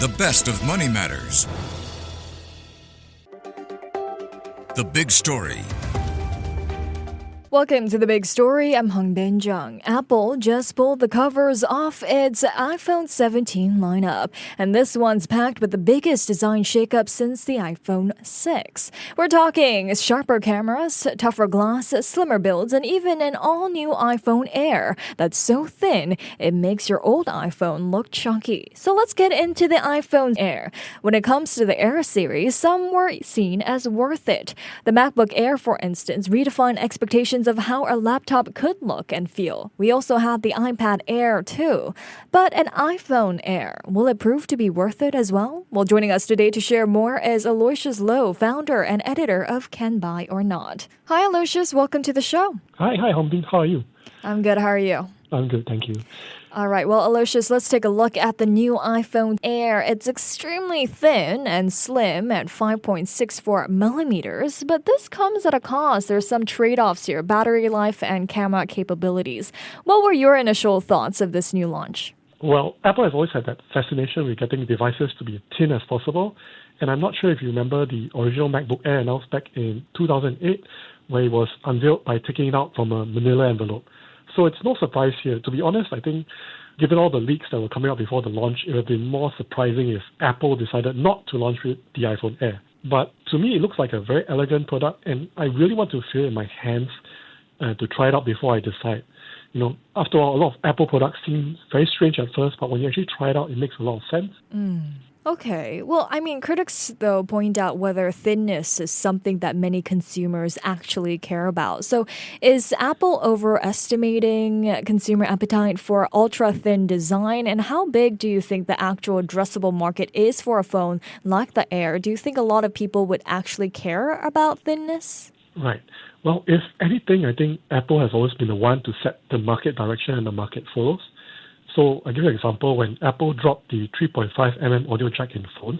The best of Money Matters. The Big Story. Welcome to The Big Story. I'm Hongbin Jeong. Apple just pulled the covers off its iPhone 17 lineup, and this one's packed with the biggest design shakeup since the iPhone 6. We're talking sharper cameras, tougher glass, slimmer builds, and even an all-new iPhone Air that's so thin it makes your old iPhone look chunky. So let's get into the iPhone Air. When it comes to the Air series, some were seen as worth it. The MacBook Air, for instance, redefined expectations of how a laptop could look and feel. We also had the iPad Air too. But an iPhone Air, will it prove to be worth it as well? Well, joining us today to share more is Aloysius Low, founder and editor of Can Buy or Not. Hi Aloysius, welcome to the show. Hi, Hongbin. How are you? I'm good, how are you? I'm good, thank you. All right, well, Aloysius, let's take a look at the new iPhone Air. It's extremely thin and slim at 5.64 millimeters, but this comes at a cost. There's some trade-offs here, battery life and camera capabilities. What were your initial thoughts of this new launch? Well, Apple has always had that fascination with getting devices to be as thin as possible, and I'm not sure if you remember the original MacBook Air announced back in 2008, where it was unveiled by taking it out from a manila envelope. So it's no surprise here. To be honest, I think given all the leaks that were coming out before the launch, it would have been more surprising if Apple decided not to launch with the iPhone Air. But to me, it looks like a very elegant product, and I really want to feel it in my hands to try it out before I decide. You know, after all, a lot of Apple products seem very strange at first, but when you actually try it out, it makes a lot of sense. Okay. Well, I mean, critics, though, point out whether thinness is something that many consumers actually care about. So is Apple overestimating consumer appetite for ultra-thin design? And how big do you think the actual addressable market is for a phone like the Air? Do you think a lot of people would actually care about thinness? Right. Well, if anything, I think Apple has always been the one to set the market direction and the market follows. So I'll give you an example. When Apple dropped the 3.5mm audio jack in phones,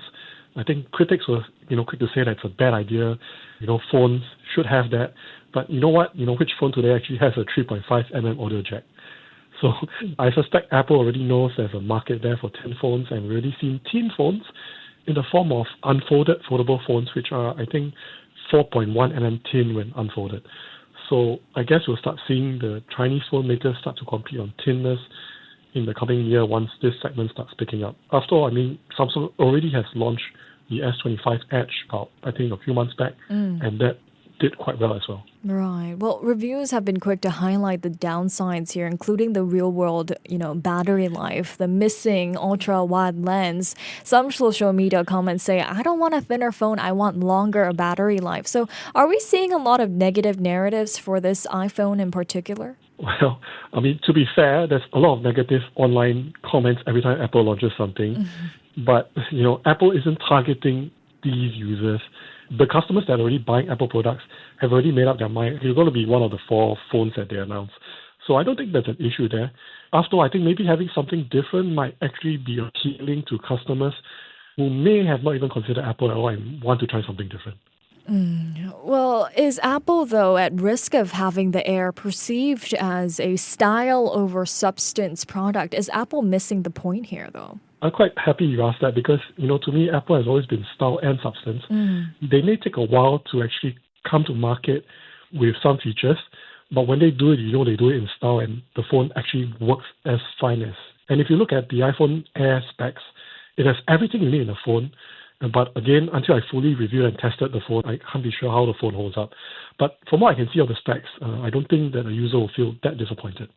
I think critics were, quick to say that it's a bad idea. Phones should have that. But you know what? Which phone today actually has a 3.5mm audio jack? So I suspect Apple already knows there's a market there for thin phones, and we've already seen thin phones in the form of unfolded foldable phones, which are, I think, 4.1mm thin when unfolded. So I guess we'll start seeing the Chinese phone makers start to compete on thinness in the coming year once this segment starts picking up. After all, I mean, Samsung already has launched the S25 Edge about, I think, a few months back, and that did quite well as well. Right. Well, reviews have been quick to highlight the downsides here, including the real-world, battery life, the missing ultra-wide lens. Some social media comments say, I don't want a thinner phone, I want longer battery life. So are we seeing a lot of negative narratives for this iPhone in particular? Well, I mean, to be fair, there's a lot of negative online comments every time Apple launches something. But, Apple isn't targeting these users. The customers that are already buying Apple products have already made up their mind. You're going to be one of the 4 phones that they announce. So I don't think there's an issue there. After all, I think maybe having something different might actually be appealing to customers who may have not even considered Apple at all and want to try something different. Well, is Apple, though, at risk of having the Air perceived as a style over substance product? Is Apple missing the point here, though? I'm quite happy you asked that because, to me, Apple has always been style and substance. They may take a while to actually come to market with some features, but when they do it, they do it in style and the phone actually works as fine as. And if you look at the iPhone Air specs, it has everything you need in a phone. But again, until I fully reviewed and tested the phone, I can't be sure how the phone holds up. But from what I can see of the specs, I don't think that a user will feel that disappointed.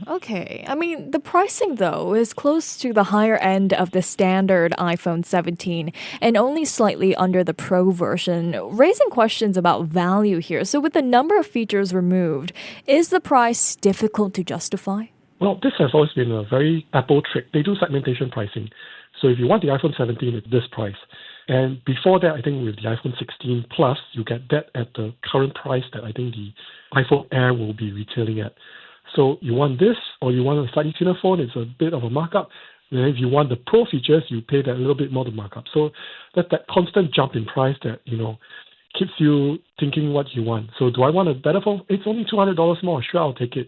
Okay. I mean, the pricing, though, is close to the higher end of the standard iPhone 17 and only slightly under the Pro version, raising questions about value here. So with the number of features removed, is the price difficult to justify? Well, this has always been a very Apple trick. They do segmentation pricing. So if you want the iPhone 17 at this price, and before that, I think with the iPhone 16 Plus, you get that at the current price that I think the iPhone Air will be retailing at. So you want this, or you want a slightly thinner phone, it's a bit of a markup. Then if you want the Pro features, you pay that a little bit more to markup. So that's that constant jump in price that, keeps you thinking what you want. So do I want a better phone? It's only $200 more. Sure, I'll take it,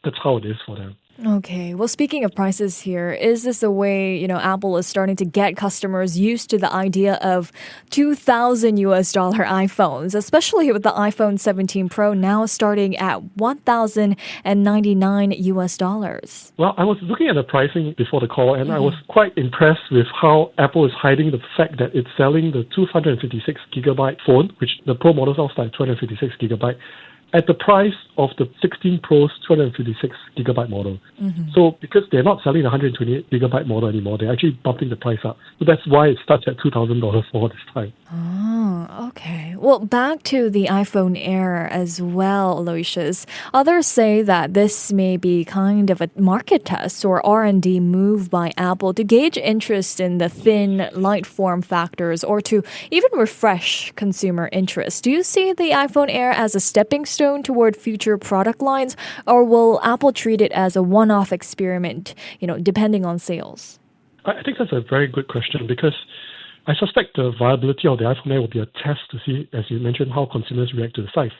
That's how it is for them. Okay. Well, speaking of prices here, is this a way, Apple is starting to get customers used to the idea of 2000 US dollar iPhones, especially with the iPhone 17 Pro now starting at 1099 US dollars? Well, I was looking at the pricing before the call, and I was quite impressed with how Apple is hiding the fact that it's selling the 256 gigabyte phone, which the Pro models all start at 256 gigabyte, at the price of the 16 Pro's 256 gigabyte model. So because they're not selling the 128 gigabyte model anymore, they're actually bumping the price up. So that's why it starts at $2,000 for this time. Oh, okay. Well, back to the iPhone Air as well, Aloysius. Others say that this may be kind of a market test or R&D move by Apple to gauge interest in the thin, light form factors or to even refresh consumer interest. Do you see the iPhone Air as a stepping stone toward future product lines, or will Apple treat it as a one-off experiment, depending on sales? I think that's a very good question because I suspect the viability of the iPhone Air will be a test to see, as you mentioned, how consumers react to the size.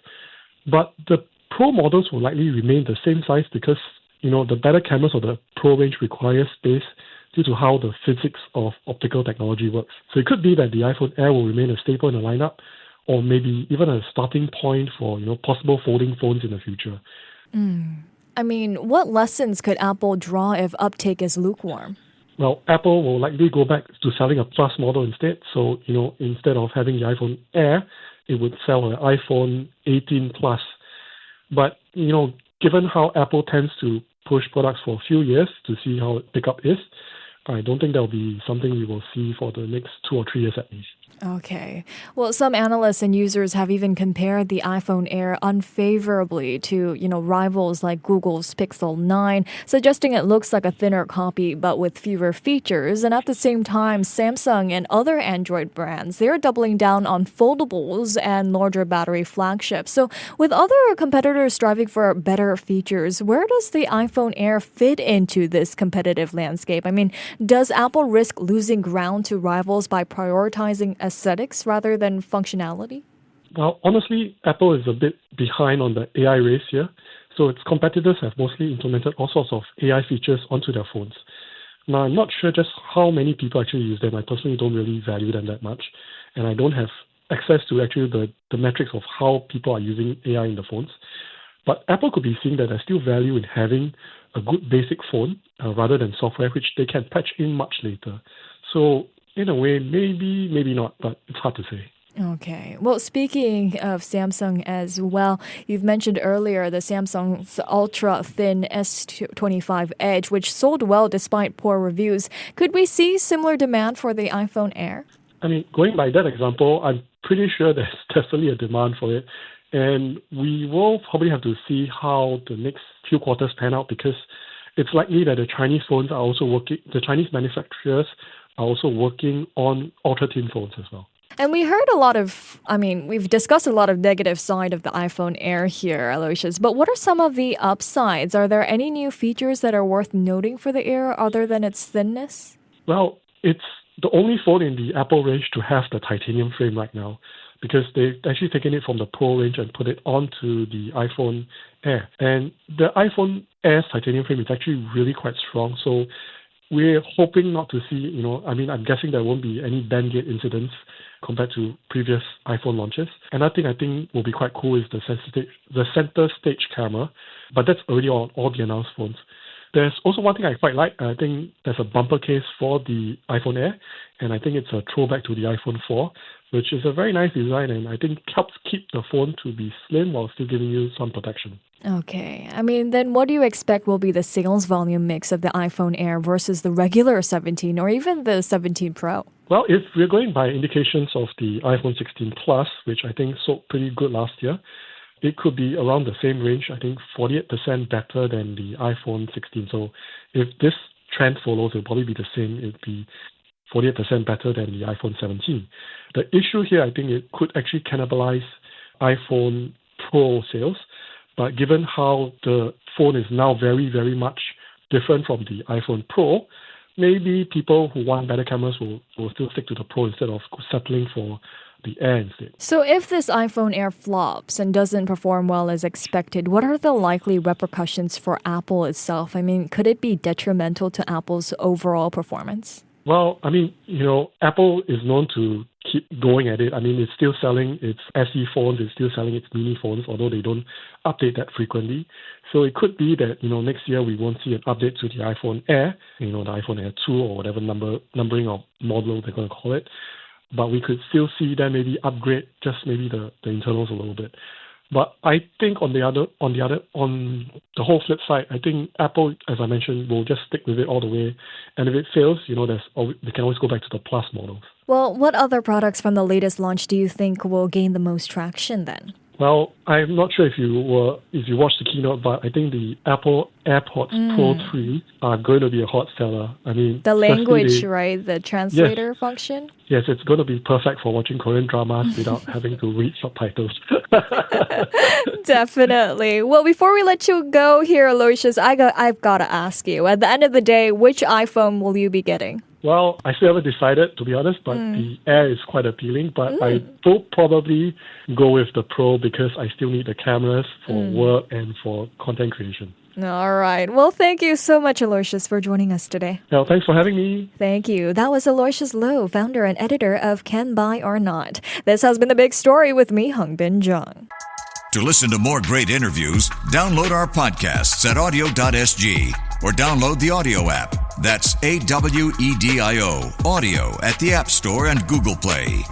But the Pro models will likely remain the same size because, the better cameras of the Pro range require space due to how the physics of optical technology works. So it could be that the iPhone Air will remain a staple in the lineup, or maybe even a starting point for, possible folding phones in the future. I mean, what lessons could Apple draw if uptake is lukewarm? Well, Apple will likely go back to selling a Plus model instead. So, instead of having the iPhone Air, it would sell an iPhone 18 Plus. But, given how Apple tends to push products for a few years to see how pickup is, I don't think that'll be something we will see for the next 2 or 3 years at least. Okay. Well, some analysts and users have even compared the iPhone Air unfavorably to, rivals like Google's Pixel 9, suggesting it looks like a thinner copy but with fewer features. And at the same time, Samsung and other Android brands, they're doubling down on foldables and larger battery flagships. So with other competitors striving for better features, where does the iPhone Air fit into this competitive landscape? I mean, does Apple risk losing ground to rivals by prioritizing aesthetics rather than functionality? Well, honestly, Apple is a bit behind on the AI race here. So its competitors have mostly implemented all sorts of AI features onto their phones. Now, I'm not sure just how many people actually use them. I personally don't really value them that much. And I don't have access to actually the metrics of how people are using AI in the phones. But Apple could be seeing that there's still value in having a good basic phone rather than software, which they can patch in much later. So in a way, maybe not, but it's hard to say. Okay. Well, speaking of Samsung as well, you've mentioned earlier the Samsung's ultra-thin S25 Edge, which sold well despite poor reviews. Could we see similar demand for the iPhone Air? I mean, going by that example, I'm pretty sure there's definitely a demand for it. And we will probably have to see how the next few quarters pan out because it's likely that the Chinese Chinese manufacturers are also working on ultra-thin phones as well. And we've discussed a lot of negative side of the iPhone Air here, Aloysius, but what are some of the upsides? Are there any new features that are worth noting for the Air other than its thinness? Well, it's the only phone in the Apple range to have the titanium frame right now because they've actually taken it from the Pro range and put it onto the iPhone Air. And the iPhone Air's titanium frame is actually really quite strong, so we're hoping not to see, I'm guessing there won't be any bandgate incidents compared to previous iPhone launches. Another thing I think will be quite cool is the center stage camera, but that's already on all the announced phones. There's also one thing I quite like. I think there's a bumper case for the iPhone Air, and I think it's a throwback to the iPhone 4, which is a very nice design and I think helps keep the phone to be slim while still giving you some protection. Okay. Then what do you expect will be the sales volume mix of the iPhone Air versus the regular 17 or even the 17 Pro? Well, if we're going by indications of the iPhone 16 Plus, which I think sold pretty good last year, it could be around the same range, I think 48% better than the iPhone 16. So if this trend follows, it'll probably be the same. It'll be 48% better than the iPhone 17. The issue here, I think it could actually cannibalize iPhone Pro sales. But given how the phone is now very, very much different from the iPhone Pro, maybe people who want better cameras will still stick to the Pro instead of settling for the Air instead. So if this iPhone Air flops and doesn't perform well as expected, what are the likely repercussions for Apple itself? I mean, could it be detrimental to Apple's overall performance? Well, I mean, Apple is known to keep going at it. I mean, it's still selling its SE phones, it's still selling its mini phones, although they don't update that frequently. So it could be that, next year we won't see an update to the iPhone Air, the iPhone Air 2 or whatever numbering or model they're going to call it. But we could still see them maybe upgrade just maybe the internals a little bit. But I think on the whole flip side, I think Apple, as I mentioned, will just stick with it all the way. And if it fails, they can always go back to the Plus models. Well, what other products from the latest launch do you think will gain the most traction then? Well, I'm not sure if you watched the keynote, but I think the Apple AirPods Pro 3 are going to be a hot seller. I mean, the language, right? The translator function? Yes, it's going to be perfect for watching Korean dramas without having to read subtitles. Definitely. Well, before we let you go here, Aloysius, I've got to ask you, at the end of the day, which iPhone will you be getting? Well, I still haven't decided, to be honest, but the Air is quite appealing. But I will probably go with the Pro because I still need the cameras for work and for content creation. All right. Well, thank you so much, Aloysius, for joining us today. Well, thanks for having me. Thank you. That was Aloysius Low, founder and editor of Can Buy or Not. This has been The Big Story with me, Hongbin Jeong. To listen to more great interviews, download our podcasts at audio.sg or download the audio app. That's AWEDIO, audio at the App Store and Google Play.